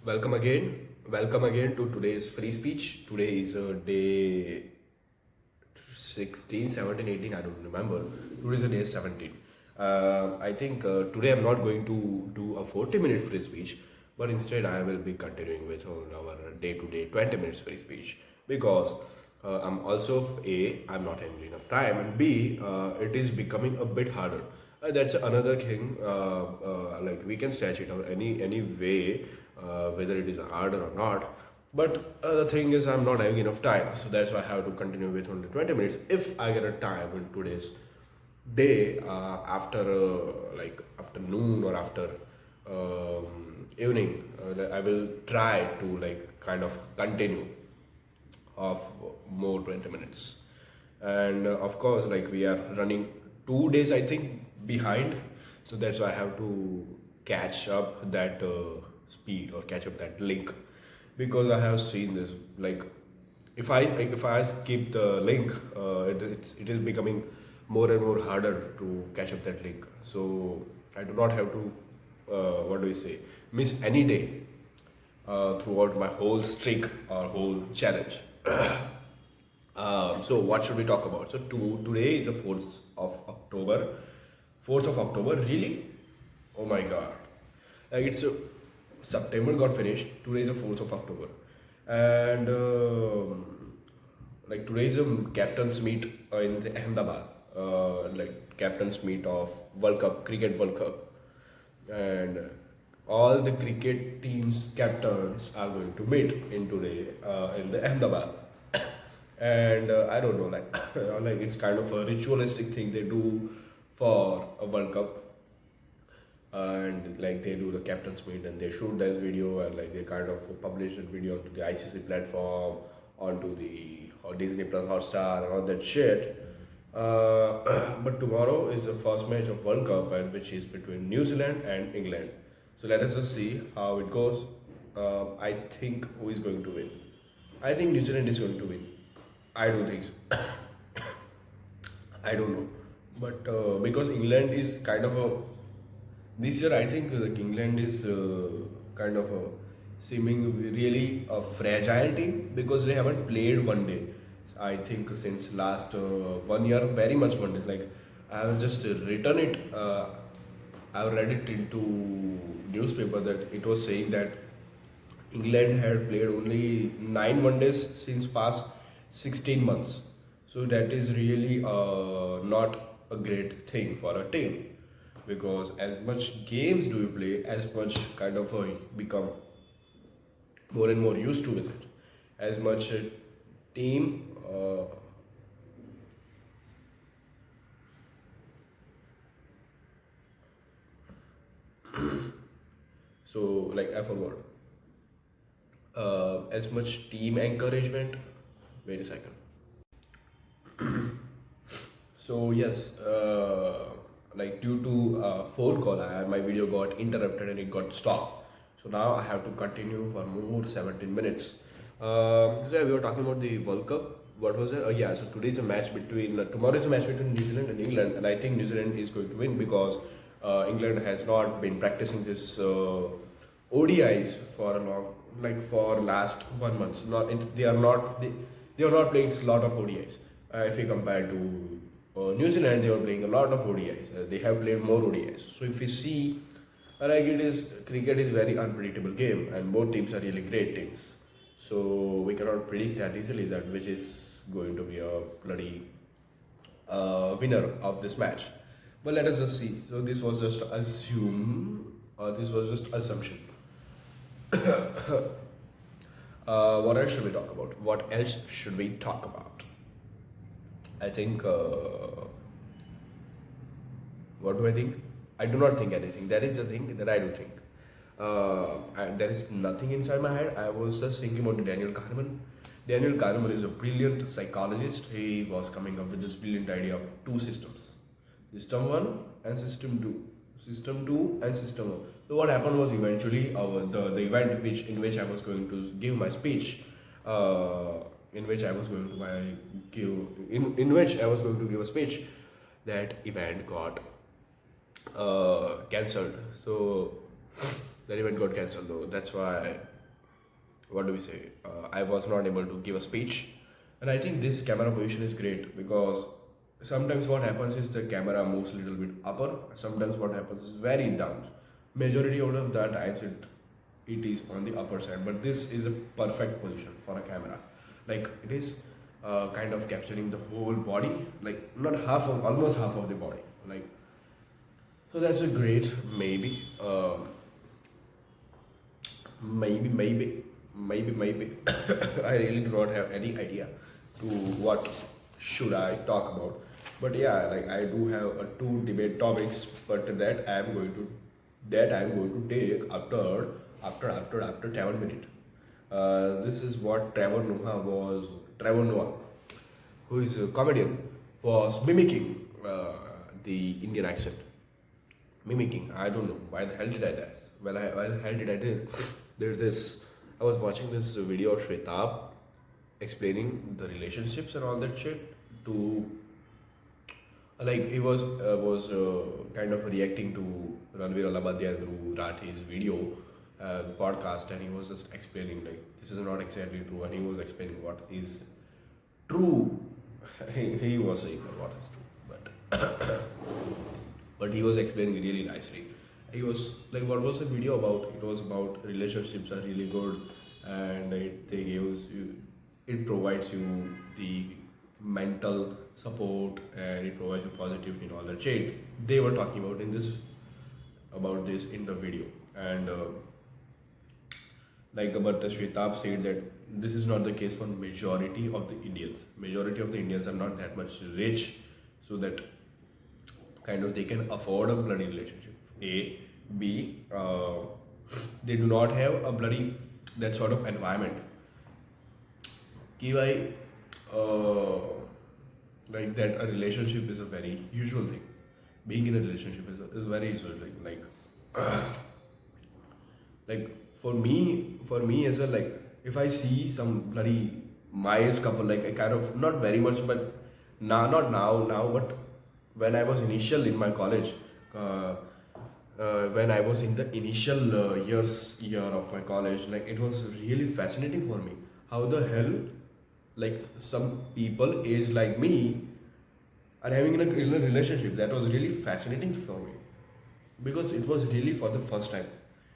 Welcome again. Welcome again to today's free speech. Today is day 16, 17, 18. I don't remember. Today is the day 17. I think today I'm not going to do a 40-minute free speech, but instead I will be continuing with our day-to-day 20 minutes free speech because I'm also I'm not having enough time, and B, it is becoming a bit harder. That's another thing. Like we can stretch it out any way, whether it is harder or not. But the thing is, I'm not having enough time, so that's why I have to continue with only 20 minutes. If I get a time in today's day, after like afternoon or after evening, I will try to like kind of continue of more 20 minutes. And of course, like we are running 2 days, I think, behind, so that's why I have to catch up that speed or catch up that link, because I have seen this. Like if I skip the link, it is becoming more and more harder to catch up that link. So I do not have to what do we say, miss any day throughout my whole streak or whole challenge. So what should we talk about? So today is the 4th of October. 4th of October, really? Oh my God. Like it's September got finished. Today is the 4th of October. And like today is a captain's meet in the Ahmedabad. Like captain's meet of World Cup, Cricket World Cup. And all the cricket teams captains are going to meet in today in the Ahmedabad. And I don't know, like like it's kind of a ritualistic thing they do for a World Cup. And like they do the captain's meet and they shoot this video, and like they kind of publish that video onto the ICC platform, onto the Disney Plus Hotstar and all that shit. But tomorrow is the first match of World Cup, and which is between New Zealand and England. So let us just see how it goes. I think who is going to win? I think New Zealand is going to win. I don't think so. I don't know, but because England is kind of a this year, I think like England is kind of a seeming really a fragile team because they haven't played one day. I think since last 1 year, very much one day. Like I have just written it. I've read it into newspaper that it was saying that England had played only 9 1 days since past 16 months. So that is really not a great thing for a team, because as much games do you play, as much kind of become more and more used to with it. As much team so like I forgot as much team encouragement. Wait a second. So yes, like due to phone call, my video got interrupted and it got stopped. So now I have to continue for more 17 minutes. So yeah, we were talking about the World Cup. What was it? Oh yeah, so today's a match between tomorrow is a match between New Zealand and England, and I think New Zealand is going to win because England has not been practicing this ODIs for a long, like for last 1 month. They are not they are not playing a lot of ODIs. If you compare to New Zealand, they were playing a lot of ODIs. They have played more ODIs. So if we see, like it is, cricket is very unpredictable game, and both teams are really great teams. So we cannot predict that easily that which is going to be a bloody winner of this match. But let us just see. So this was just this was just assumption. What else should we talk about? What else should we talk about? I think. What do I think? I do not think anything. That is the thing that I do think. There is nothing inside my head. I was just thinking about Daniel Kahneman. Daniel Kahneman is a brilliant psychologist. He was coming up with this brilliant idea of two systems, System 1 and System 2. System 2 and System 1. So what happened was eventually the event in which I was going to give my speech, in which I was going to give a speech, that event got cancelled. So that event got cancelled though. That's why what do we say? I was not able to give a speech, and I think this camera position is great because sometimes what happens is the camera moves a little bit upper. Sometimes what happens is very down. Majority out of the times it is on the upper side, but this is a perfect position for a camera. Like it is kind of capturing the whole body, like not half of, almost half of the body, like so that's a great maybe. Maybe I really do not have any idea to what should I talk about, but yeah, like I do have two debate topics, but that I am going to take after 7 minutes. This is what Trevor Noah, who is a comedian, was mimicking the Indian accent. Mimicking. I don't know why the hell did I do that. Why the hell did I do? There's this. I was watching this video of Shwetab explaining the relationships and all that shit to like he was kind of reacting to Ranveer Alabadiya through Rathi's video podcast, and he was just explaining like this is not exactly true, and he was explaining what is true. He was saying what is true, but but he was explaining really nicely. He was like, what was the video about? It was about relationships are really good, and it provides you the mental support, and it provides you positivity in all that shit. They were talking about this in the video, and but the Shwetab said that this is not the case for majority of the Indians. Majority of the Indians are not that much rich, so that kind of they can afford a bloody relationship. A, B, they do not have a bloody that sort of environment. कि भाई, like that a relationship is a very usual thing. Being in a relationship is very usual thing. Like for me as well, like if I see some bloody my age couple, like I kind of not very much, but not now, but when I was initial in my college, when I was in the initial year of my college, like it was really fascinating for me. How the hell, like some people age like me are having in a relationship? That was really fascinating for me because it was really for the first time,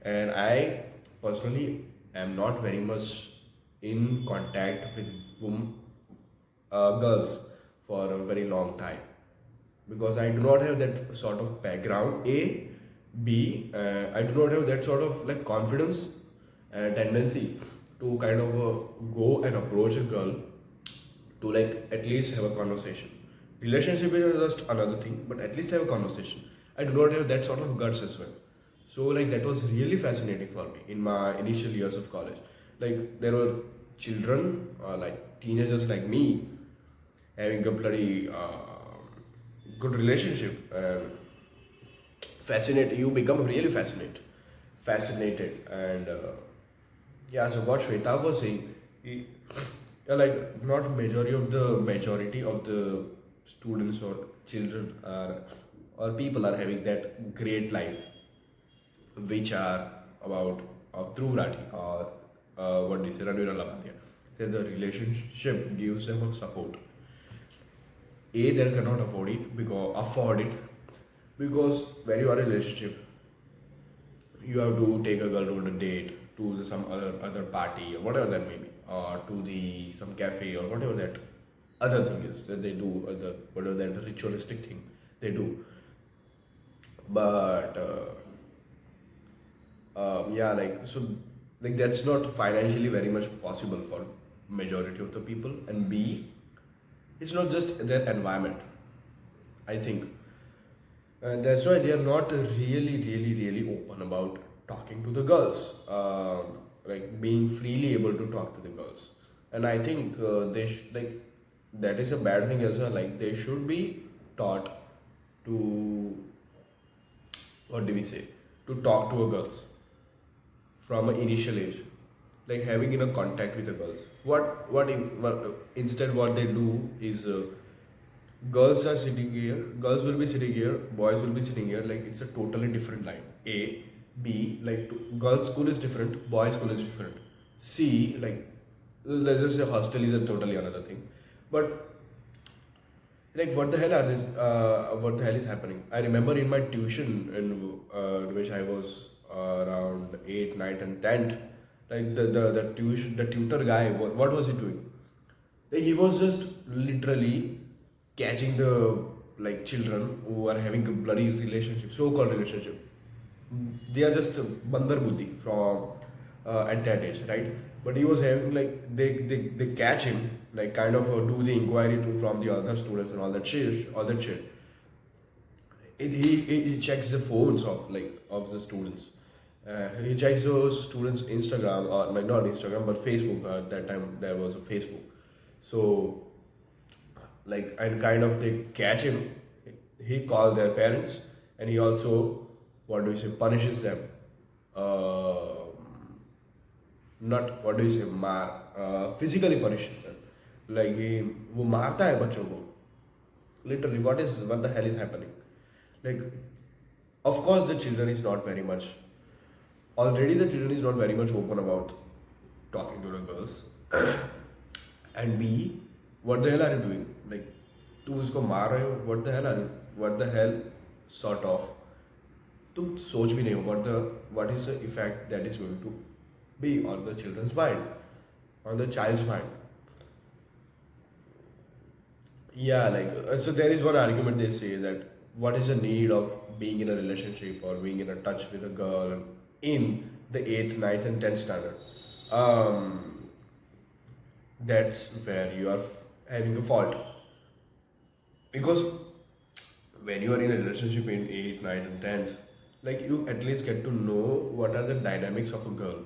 and I personally am not very much in contact with girls for a very long time because I do not have that sort of background. A, B, I do not have that sort of like confidence and tendency to kind of go and approach a girl to like at least have a conversation. Relationship is just another thing, but at least have a conversation. I do not have that sort of guts as well. So like that was really fascinating for me in my initial years of college. Like there were children, like teenagers like me, having a bloody good relationship, and you become really fascinated, and yeah. So what Shweta was saying, like not majority of the students or children or people are having that great life, which are about through Rathi or what do you say, Ranveer Alabadiya. Said the relationship gives them a support. A, they cannot afford it because when you are in a relationship, you have to take a girl to a date, to some other party or whatever that may be, or to the some cafe or whatever that other thing is that they do, or whatever that ritualistic thing they do. But yeah, like so, like that's not financially very much possible for majority of the people. And B, it's not just their environment. I think that's why they are not really open about talking to the girls, like being freely able to talk to the girls. And I think like that is a bad thing as well. Like they should be taught to, what do we say, to talk to a girls from an initial age, like having in a contact with the girls. Instead what they do is girls are sitting here, girls will be sitting here, boys will be sitting here, like it's a totally different line. A, B, like girls school is different, boys school is different. See, like, let's just say hostel is a totally another thing. But like, what the hell are this? What the hell is happening? I remember in my tuition, in which I was around 8, 9, and 10th, like the tutor guy, what was he doing? Like, he was just literally catching the like children who are having a bloody relationship, so-called relationship. They are just bandar buddhi from at that age, right? But he was having like they catch him, like kind of do the inquiry to from the other students and all that shit. He checks the phones of of the students. He checks those students Instagram, or like not Instagram but Facebook. At that time there was a Facebook. So like, and kind of they catch him. He called their parents, and he also, what do you say, punishes them. uh, Not, what do you say, physically punishes them. Like, he वो मारता है बच्चों को. Literally, what the hell is happening? Like, of course the children is not very much, already the children is not very much open about talking to the girls. And B, what the hell are you doing? Like, तुम उसको मार रहे हो, what the hell, sort of, तुम सोच भी नहीं हो what is the effect that is going to be on the children's mind, on the child's mind. Yeah, like, so there is one argument they say that what is the need of being in a relationship or being in a touch with a girl in the 8th, ninth, and 10th standard? Um, that's where you are having a fault. Because when you are in a relationship in 8th, ninth, and 10th, like, you at least get to know what are the dynamics of a girl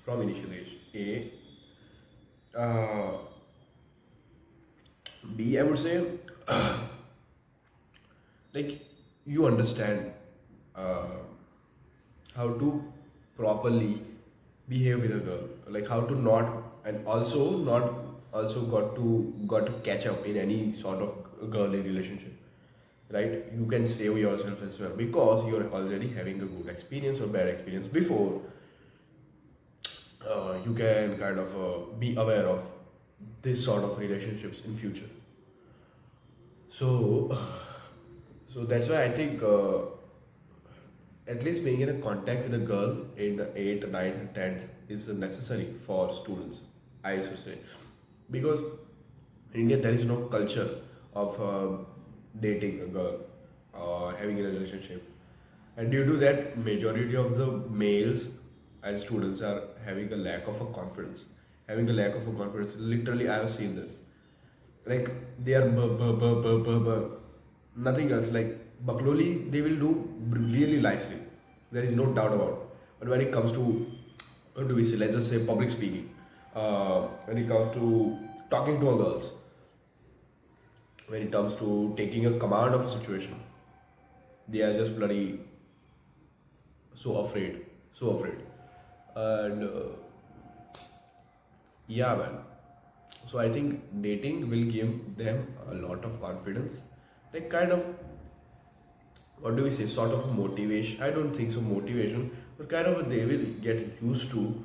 from initial age. B, I would say, like, you understand uh, how to properly behave with a girl, like how to not, and also not, also got to catch up in any sort of girly relationship, right? You can save yourself as well because you're already having a good experience or bad experience before. You can kind of be aware of this sort of relationships in future. So so that's why I think, at least being in a contact with a girl in the 8th, ninth, and 10th is necessary for students, I should say. Because in India there is no culture of dating a girl or having a relationship. And due to that, majority of the males and students are having a lack of a confidence. Having a lack of a confidence. Literally, I have seen this. Like, they are nothing else. Like, Bakloli, they will do really nicely. There is no doubt about it. But when it comes to, what do we say, let's just say public speaking, when it comes to talking to a girls, when it comes to taking a command of a situation, they are just bloody so afraid, so afraid. And yeah, man. So I think dating will give them a lot of confidence, like kind of, what do we say, sort of a motivation. I don't think so motivation, but kind of they will get used to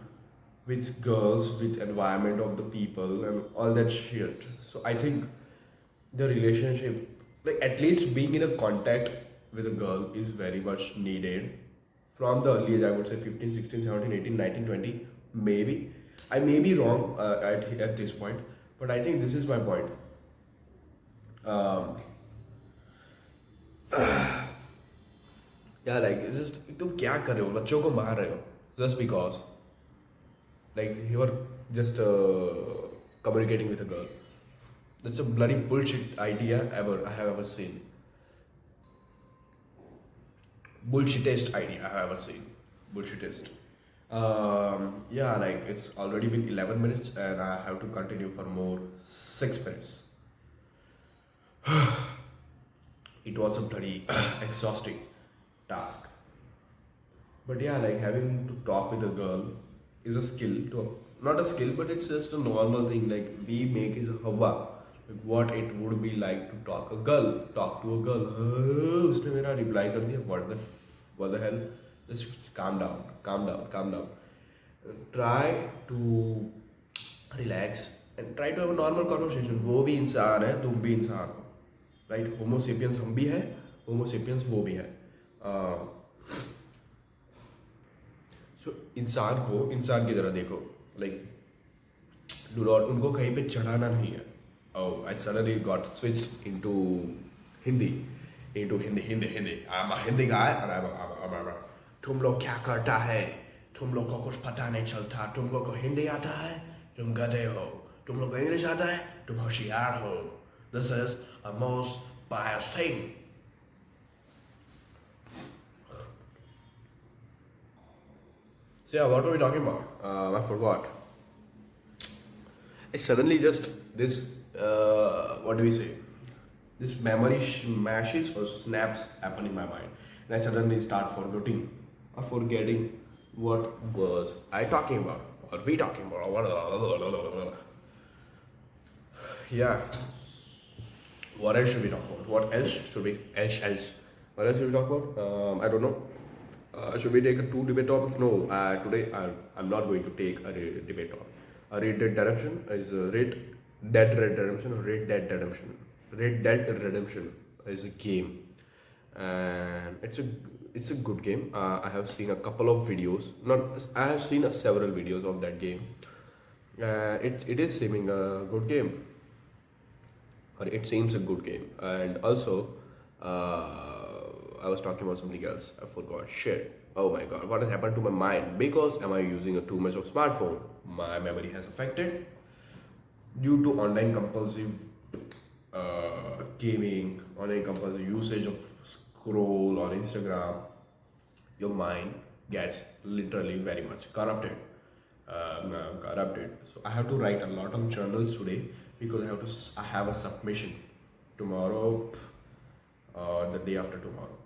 which girls, which environment of the people, and all that shit. So I think the relationship, like at least being in a contact with a girl is very much needed from the early age. I would say 15, 16, 17, 18, 19, 20, maybe. I may be wrong at this point, but I think this is my point. Um, yeah, like, it's just, तुम क्या कर रहे हो, बच्चों को मार रहे हो just because, like, you are just communicating with a girl. That's a bloody bullshit idea I have ever seen. Bullshitest idea I have ever seen. Bullshitest. Yeah, like, it's already been 11 minutes and I have to continue for more 6 minutes. It was a bloody exhausting task. But yeah, like, having to talk with a girl is a skill to, not a skill, but it's just a normal thing. Like, we make is a hawa. Like, what it would be like to talk to a girl. उसने मेरा reply कर दिया. What the hell? Just calm down, calm down, calm down. Try to relax and try to have a normal conversation. वो भी इंसान है, तुम भी इंसान हो, right? Homo sapiens हम भी हैं, Homo sapiens वो भी है. So इंसान को इंसान की तरह देखो, like do not उनको कहीं पे चढ़ाना नहीं है. Oh, I suddenly got switched into Hindi, Hindi. I'm a Hindi guy and I'm a तुम लोग क्या करता है, तुम लोग को कुछ पता नहीं चलता, तुम लोग को हिंदी आता है, तुम गधे हो, तुम लोग को इंग्लिश आता है, तुम होशियार हो. This is a most biased thing. So yeah, what were we talking about? I forgot. It suddenly just this what do we say? This memory smashes or snaps happen in my mind, and I suddenly start forgetting what was I talking about, what we talking about, yeah. What else should we talk about? What else should we else? What else should we talk about? I don't know. Should we take a two debate topics? No. Today I'm not going to take a debate topic. A Red Dead Redemption is a Red Redemption or Red Dead Redemption. Red Dead Redemption is a game, and it's a good game. I have seen a couple of videos. Not I have seen several videos of that game. It is seeming a good game, or it seems a good game. And also, I was talking about something else. I forgot. Shit. Oh my god, what has happened to my mind? Because am I using a too much of smartphone? My memory has affected due to online compulsive gaming, online compulsive usage of scroll on Instagram. Your mind gets literally very much corrupted. Corrupted. So I have to write a lot of journals today because I have a submission tomorrow or the day after tomorrow.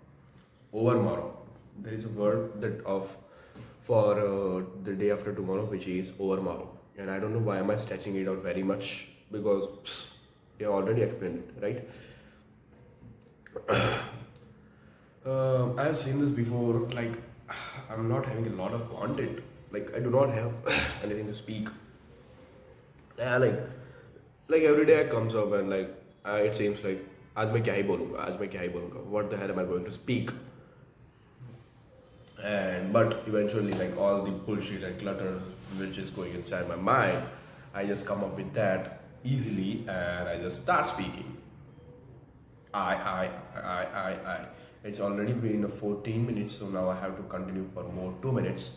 Overmorrow. There is a word that of for the day after tomorrow, which is overmorrow, and I don't know why am I stretching it out very much because you already explained it, right? I have seen this before. Like, I'm not having a lot of content. Like, I do not have anything to speak. Yeah, like every day I comes up and like it seems like आज मैं क्या ही बोलूँगा, आज मैं क्या ही बोलूँगा. What the hell am I going to speak? And but eventually, like all the bullshit and clutter which is going inside my mind, I just come up with that easily and I just start speaking. I. It's already been 14 minutes, so now I have to continue for more 2 minutes.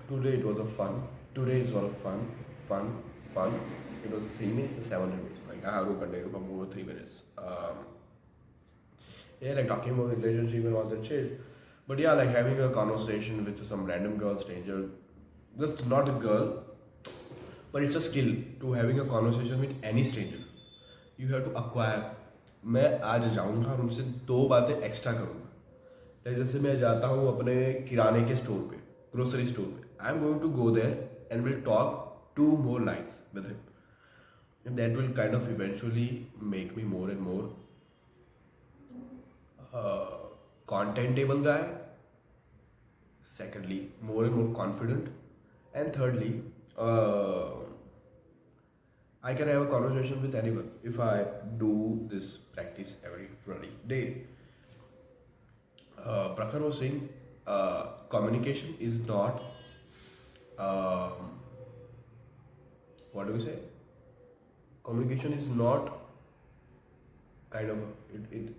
Today it was a fun. Today is all fun. It was 3 minutes or 7 minutes. Like I have to continue for more 3 minutes. Yeah, like talking about relationship and all that shit. But yeah, like having a conversation with some random girl, stranger, just not a girl, but it's a skill to having a conversation with any stranger. You have to acquire. मैं आज जाऊँगा और उनसे दो बातें extra करूँगा. जैसे मैं जाता हूँ अपने किराने के स्टोर पे, ग्रोसरी स्टोर पे. I am going to go there and will talk 2 more lines with him. And that will kind of eventually make me more and more contentable guy. Secondly, more and more confident. And thirdly, I can have a conversation with anyone if I do this practice every bloody day. Prakhar was saying communication is not, what do we say? Communication is not kind of,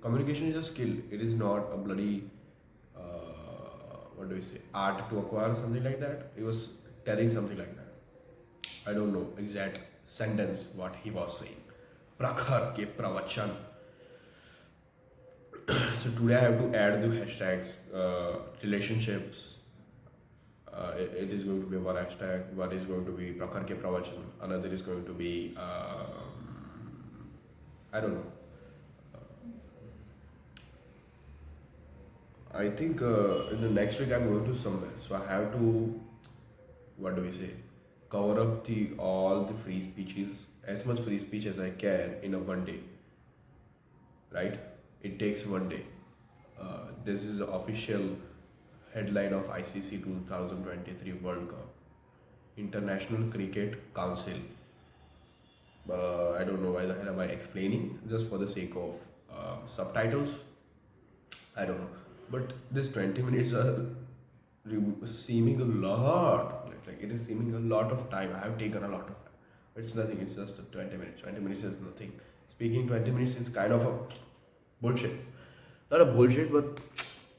communication is a skill. It is not a bloody, what do we say, art to acquire, something like that. He was telling something like that. I don't know exact sentence what he was saying. Prakhar ke pravachan. So today I have to add the hashtags relationships. It is going to be one hashtag. One is going to be Prakhar ke pravachan. Another is going to be I don't know. I think in the next week I'm going to somewhere, so I have to, what do we say, cover up all the free speeches, as much free speech as I can in a one day. Right? It takes one day. This is the official headline of ICC 2023 World Cup. International Cricket Council. I don't know why the hell am I explaining, just for the sake of subtitles. I don't know. But this 20 minutes are seeming a lot. Like it is seeming a lot of time. I have taken a lot of time. It's nothing. It's just 20 minutes. 20 minutes is nothing. Speaking 20 minutes is kind of a bullshit. Not a bullshit, but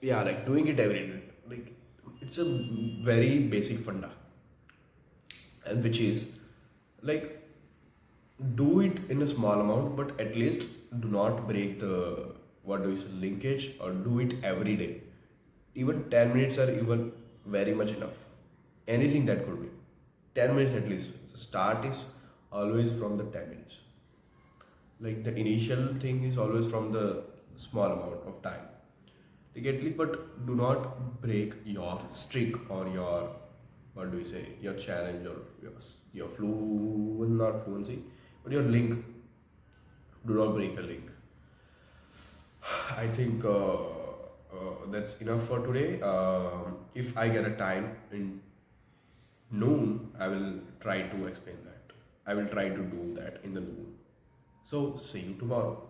yeah, like doing it every day. Like it's a very basic funda, and which is like do it in a small amount, but at least do not break the what do you say linkage, or do it every day. Even 10 minutes are even very much enough. Anything that could be 10 minutes at least. The start is always from the 10 minutes. Like the initial thing is always from the small amount of time. Like at least, but do not break your streak or your what do you say your challenge or your not fluency, but your link. Do not break a link. I think that's enough for today. If I get a time in noon, I will try to explain that. I will try to do that in the noon. So, see you tomorrow.